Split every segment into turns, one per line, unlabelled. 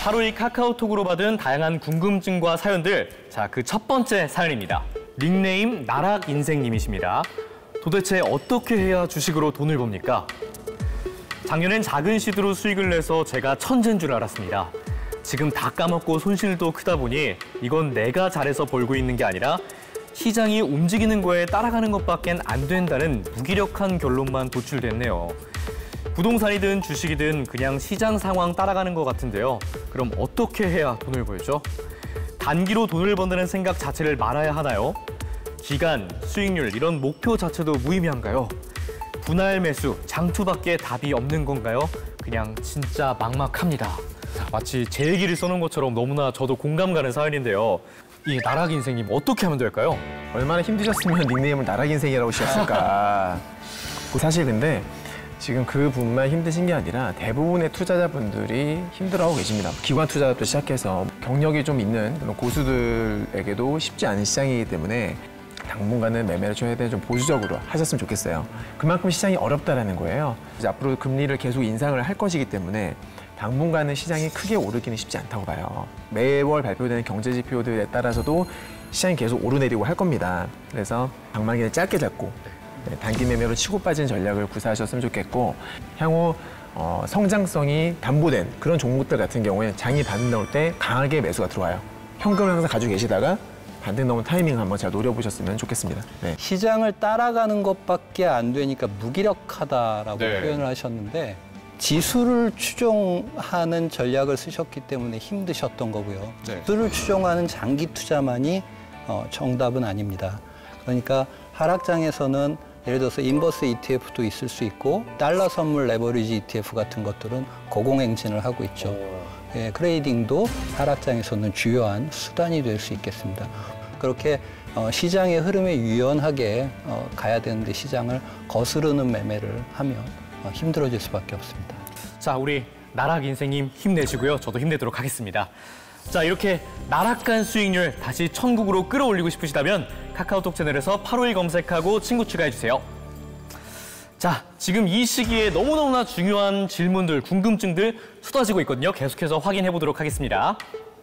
하루이 카카오톡으로 받은 다양한 궁금증과 사연들. 자, 그 첫 번째 사연입니다. 닉네임 나락인생님이십니다. 도대체 어떻게 해야 주식으로 돈을 법니까? 작년엔 작은 시드로 수익을 내서 제가 천재인 줄 알았습니다. 지금 다 까먹고 손실도 크다 보니 이건 내가 잘해서 벌고 있는 게 아니라 시장이 움직이는 거에 따라가는 것밖엔 안 된다는 무기력한 결론만 도출됐네요. 부동산이든 주식이든 그냥 시장 상황 따라가는 것 같은데요. 그럼 어떻게 해야 돈을 벌죠? 단기로 돈을 번다는 생각 자체를 말아야 하나요? 기간, 수익률 이런 목표 자체도 무의미한가요? 분할 매수, 장투밖에 답이 없는 건가요? 그냥 진짜 막막합니다. 마치 제 얘기를 써놓은 것처럼 너무나 저도 공감 가는 사연인데요. 이 나락인생님 어떻게 하면 될까요?
얼마나 힘드셨으면 닉네임을 나락인생이라고 지었을까. 사실 근데 지금 그분만 힘드신 게 아니라 대부분의 투자자분들이 힘들어하고 계십니다. 기관 투자부터 시작해서 경력이 좀 있는 그런 고수들에게도 쉽지 않은 시장이기 때문에 당분간은 매매를 최대한 좀 보수적으로 하셨으면 좋겠어요. 그만큼 시장이 어렵다라는 거예요. 이제 앞으로 금리를 계속 인상을 할 것이기 때문에 당분간은 시장이 크게 오르기는 쉽지 않다고 봐요. 매월 발표되는 경제 지표들에 따라서도 시장이 계속 오르내리고 할 겁니다. 그래서 방망이를 짧게 잡고 단기 매매로 치고 빠진 전략을 구사하셨으면 좋겠고, 향후 성장성이 담보된 그런 종목들 같은 경우에 장이 반등 나올 때 강하게 매수가 들어와요. 현금을 항상 가지고 계시다가 반등 나오는 타이밍 한번 잘 노려보셨으면 좋겠습니다. 네.
시장을 따라가는 것밖에 안 되니까 무기력하다라고
네.
표현을 하셨는데, 지수를 추종하는 전략을 쓰셨기 때문에 힘드셨던 거고요.
네.
지수를 추종하는 장기 투자만이 정답은 아닙니다. 그러니까 하락장에서는 예를 들어서 인버스 ETF도 있을 수 있고 달러 선물 레버리지 ETF 같은 것들은 고공행진을 하고 있죠. 예, 트레이딩도 하락장에서는 주요한 수단이 될 수 있겠습니다. 그렇게 시장의 흐름에 유연하게 가야 되는데 시장을 거스르는 매매를 하면 힘들어질 수밖에 없습니다.
자, 우리 나락인생님 힘내시고요. 저도 힘내도록 하겠습니다. 자, 이렇게 나락간 수익률 다시 천국으로 끌어올리고 싶으시다면 카카오톡 채널에서 851 검색하고 친구 추가해주세요. 자, 지금 이 시기에 너무너무나 중요한 질문들, 궁금증들 쏟아지고 있거든요. 계속해서 확인해 보도록 하겠습니다.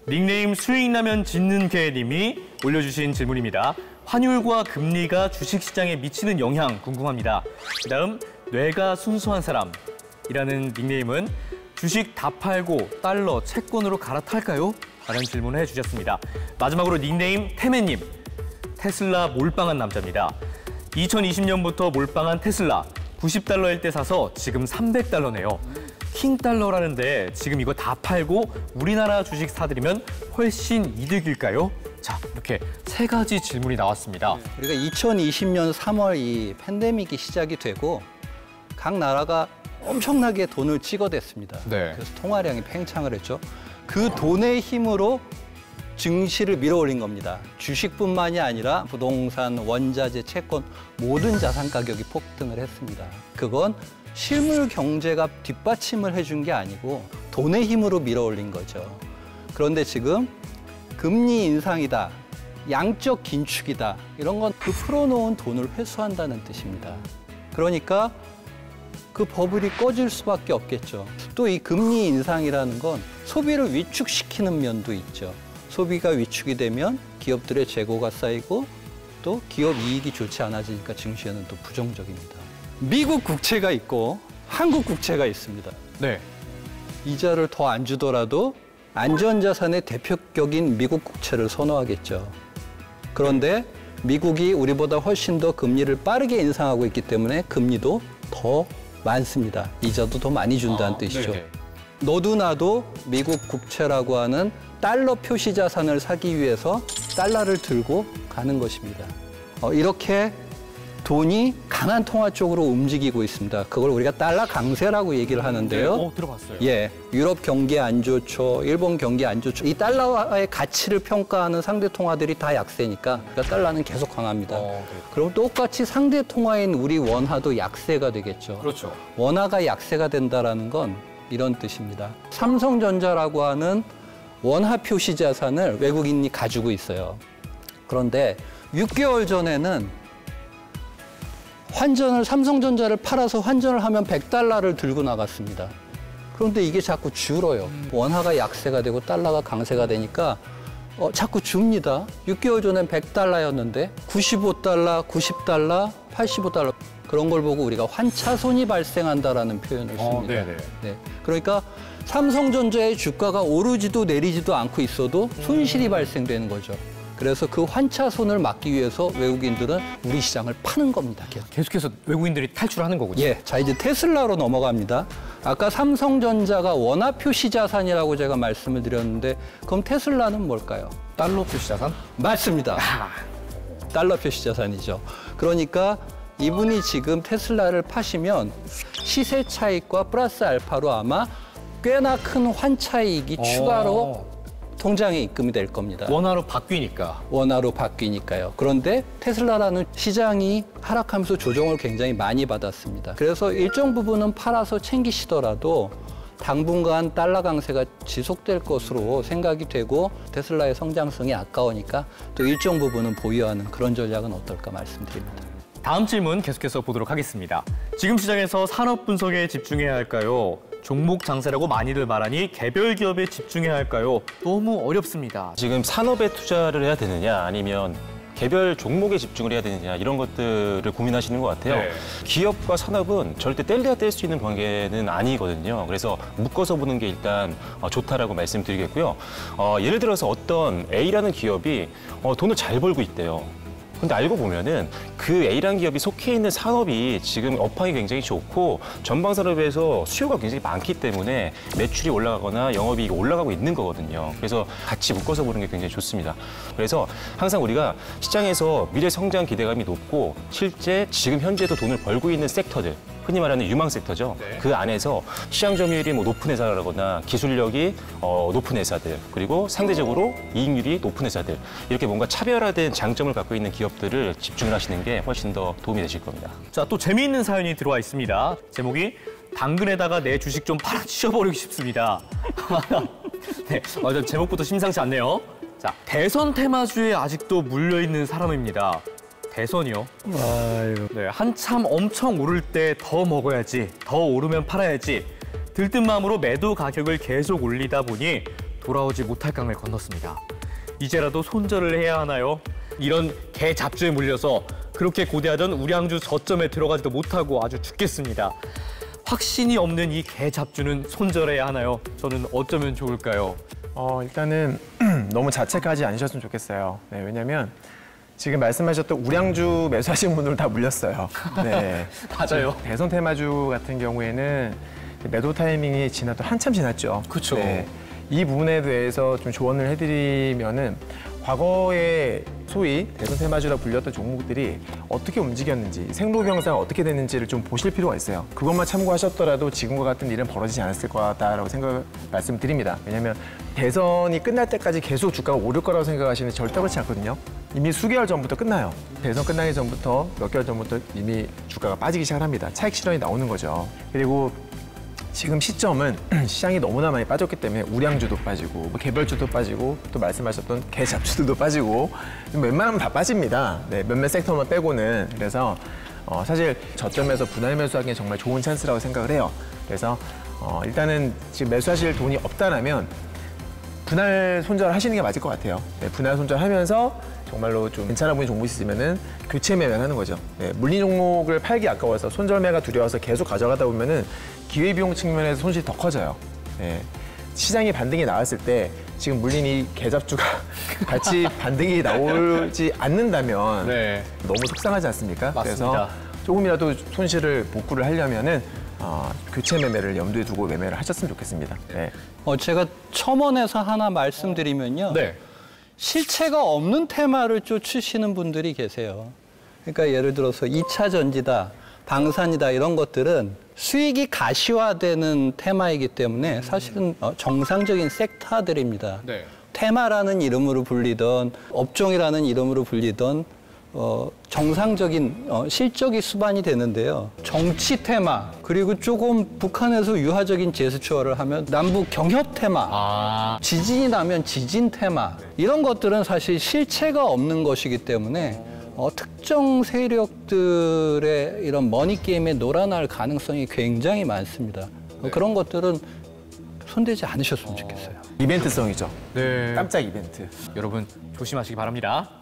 닉네임 수익나면 짓는 개님이 올려주신 질문입니다. 환율과 금리가 주식시장에 미치는 영향 궁금합니다. 그다음 뇌가 순수한 사람이라는 닉네임은 주식 다 팔고 달러, 채권으로 갈아탈까요? 라는 질문을 해주셨습니다. 마지막으로 닉네임 태매님, 테슬라 몰빵한 남자입니다. 2020년부터 몰빵한 테슬라, 90달러일 때 사서 지금 300달러네요. 킹달러라는데 지금 이거 다 팔고 우리나라 주식 사들이면 훨씬 이득일까요? 자, 이렇게 세 가지 질문이 나왔습니다.
우리가 2020년 3월 이 팬데믹이 시작이 되고 각 나라가 엄청나게 돈을 찍어댔습니다.
네.
그래서 통화량이 팽창을 했죠. 그 돈의 힘으로 증시를 밀어올린 겁니다. 주식뿐만이 아니라 부동산, 원자재, 채권 모든 자산 가격이 폭등을 했습니다. 그건 실물 경제가 뒷받침을 해준 게 아니고 돈의 힘으로 밀어올린 거죠. 그런데 지금 금리 인상이다, 양적 긴축이다 이런 건 그 풀어놓은 돈을 회수한다는 뜻입니다. 그러니까 그 버블이 꺼질 수밖에 없겠죠. 또 이 금리 인상이라는 건 소비를 위축시키는 면도 있죠. 소비가 위축이 되면 기업들의 재고가 쌓이고 또 기업 이익이 좋지 않아지니까 증시에는 또 부정적입니다. 미국 국채가 있고 한국 국채가 있습니다.
네.
이자를 더 안 주더라도 안전자산의 대표격인 미국 국채를 선호하겠죠. 그런데 미국이 우리보다 훨씬 더 금리를 빠르게 인상하고 있기 때문에 금리도 더 많습니다. 이자도 더 많이 준다는 뜻이죠.
네네.
너도 나도 미국 국채라고 하는 달러 표시 자산을 사기 위해서 달러를 들고 가는 것입니다. 이렇게 돈이 강한 통화 쪽으로 움직이고 있습니다. 그걸 우리가 달러 강세라고 얘기를 하는데요.
네, 들어봤어요.
예, 유럽 경기 안 좋죠, 일본 경기 안 좋죠. 이 달러의 가치를 평가하는 상대 통화들이 다 약세니까 그러니까 달러는 계속 강합니다. 그럼 똑같이 상대 통화인 우리 원화도 약세가 되겠죠.
그렇죠.
원화가 약세가 된다라는 건 이런 뜻입니다. 삼성전자라고 하는 원화 표시 자산을 외국인이 가지고 있어요. 그런데 6개월 전에는 삼성전자를 팔아서 환전을 하면 $100를 들고 나갔습니다. 그런데 이게 자꾸 줄어요. 원화가 약세가 되고 달러가 강세가 되니까 자꾸 줍니다. 6개월 전엔 100달러였는데 95달러, 90달러, 85달러 그런 걸 보고 우리가 환차손이 발생한다라는 표현을 씁니다.
네네.
네. 그러니까 삼성전자의 주가가 오르지도 내리지도 않고 있어도 손실이 발생되는 거죠. 그래서 그 환차손을 막기 위해서 외국인들은 우리 시장을 파는 겁니다.
계속해서 외국인들이 탈출하는 거군요.
예, 자 이제 테슬라로 넘어갑니다. 아까 삼성전자가 원화 표시 자산이라고 제가 말씀을 드렸는데 그럼 테슬라는 뭘까요?
달러 표시 자산?
맞습니다. 달러 표시 자산이죠. 그러니까 이분이 지금 테슬라를 파시면 시세 차익과 플러스 알파로 아마 꽤나 큰 환차익이 추가로 통장에 입금이 될 겁니다.
원화로 바뀌니까.
원화로 바뀌니까요. 그런데 테슬라라는 시장이 하락하면서 조정을 굉장히 많이 받았습니다. 그래서 일정 부분은 팔아서 챙기시더라도 당분간 달러 강세가 지속될 것으로 생각이 되고 테슬라의 성장성이 아까우니까 또 일정 부분은 보유하는 그런 전략은 어떨까 말씀드립니다.
다음 질문 계속해서 보도록 하겠습니다. 지금 시장에서 산업 분석에 집중해야 할까요? 종목 장세라고 많이들 말하니 개별 기업에 집중해야 할까요? 너무 어렵습니다.
지금 산업에 투자를 해야 되느냐 아니면 개별 종목에 집중을 해야 되느냐 이런 것들을 고민하시는 것 같아요.
네.
기업과 산업은 절대 뗄래야 뗄 수 있는 관계는 아니거든요. 그래서 묶어서 보는 게 일단 좋다라고 말씀드리겠고요. 예를 들어서 어떤 A라는 기업이 돈을 잘 벌고 있대요. 근데 알고 보면은 그 A라는 기업이 속해 있는 산업이 지금 업황이 굉장히 좋고 전방 산업에서 수요가 굉장히 많기 때문에 매출이 올라가거나 영업이익이 올라가고 있는 거거든요. 그래서 같이 묶어서 보는 게 굉장히 좋습니다. 그래서 항상 우리가 시장에서 미래 성장 기대감이 높고 실제 지금 현재도 돈을 벌고 있는 섹터들 흔히 말하는 유망 섹터죠.
네.
그 안에서 시장 점유율이 높은 회사라거나 기술력이 높은 회사들 그리고 상대적으로 이익률이 높은 회사들 이렇게 뭔가 차별화된 장점을 갖고 있는 기업들을 집중을 하시는 게 훨씬 더 도움이 되실 겁니다.
자, 또 재미있는 사연이 들어와 있습니다. 제목이 당근에다가 내 주식 좀 팔아 치워버리고 싶습니다. 네, 제목부터 심상치 않네요. 자, 대선 테마주에 아직도 물려있는 사람입니다. 대선이요? 네, 한참 엄청 오를 때 더 먹어야지, 더 오르면 팔아야지. 들뜬 마음으로 매도 가격을 계속 올리다 보니 돌아오지 못할 강을 건넜습니다. 이제라도 손절을 해야 하나요? 이런 개 잡주에 물려서 그렇게 고대하던 우량주 저점에 들어가지도 못하고 아주 죽겠습니다. 확신이 없는 이 개 잡주는 손절해야 하나요? 저는 어쩌면 좋을까요?
일단은 너무 자책하지 않으셨으면 좋겠어요. 네, 왜냐면 지금 말씀하셨던 우량주 매수하신 분들 다 물렸어요. 네.
맞아요.
대선 테마주 같은 경우에는 매도 타이밍이 지나도 한참 지났죠.
그렇죠.
네. 이 부분에 대해서 좀 조언을 해드리면은 과거에 소위 대선 테마주라 불렸던 종목들이 어떻게 움직였는지 생로병사가 어떻게 됐는지를 좀 보실 필요가 있어요. 그것만 참고하셨더라도 지금과 같은 일은 벌어지지 않았을 거다라고 말씀드립니다. 왜냐하면 대선이 끝날 때까지 계속 주가가 오를 거라고 생각하시는데 절대 그렇지 않거든요. 이미 수개월 전부터 끝나요. 대선 끝나기 전부터 몇 개월 전부터 이미 주가가 빠지기 시작합니다. 차익 실현이 나오는 거죠. 그리고 지금 시점은 시장이 너무나 많이 빠졌기 때문에 우량주도 빠지고 개별주도 빠지고 또 말씀하셨던 개잡주들도 빠지고 웬만하면 다 빠집니다. 네, 몇몇 섹터만 빼고는. 그래서 사실 저점에서 분할 매수하기엔 정말 좋은 찬스라고 생각을 해요. 그래서 일단은 지금 매수하실 돈이 없다라면 분할 손절을 하시는 게 맞을 것 같아요. 네, 분할 손절하면서 정말로 좀 괜찮아 보이는 종목이 있으면은 교체 매매를 하는 거죠. 네, 물린 종목을 팔기 아까워서 손절매가 두려워서 계속 가져가다 보면은 기회비용 측면에서 손실이 더 커져요. 네, 시장이 반등이 나왔을 때 지금 물린 이 개잡주가 같이 반등이 나오지 않는다면
네.
너무 속상하지 않습니까?
맞습니다.
그래서 조금이라도 손실을 복구를 하려면은 교체 매매를 염두에 두고 매매를 하셨으면 좋겠습니다. 네.
제가 첨언해서 하나 말씀드리면요.
네.
실체가 없는 테마를 쫓으시는 분들이 계세요. 그러니까 예를 들어서 2차 전지다, 방산이다 이런 것들은 수익이 가시화되는 테마이기 때문에 사실은 정상적인 섹터들입니다.
네.
테마라는 이름으로 불리던 업종이라는 이름으로 불리던 정상적인 실적이 수반이 되는데요. 정치 테마 그리고 조금 북한에서 유화적인 제스처를 하면 남북 경협 테마, 지진이 나면 지진 테마 이런 것들은 사실 실체가 없는 것이기 때문에 특정 세력들의 이런 머니게임에 놀아날 가능성이 굉장히 많습니다. 그런 것들은 손대지 않으셨으면 좋겠어요.
이벤트성이죠.
네.
깜짝 이벤트.
여러분 조심하시기 바랍니다.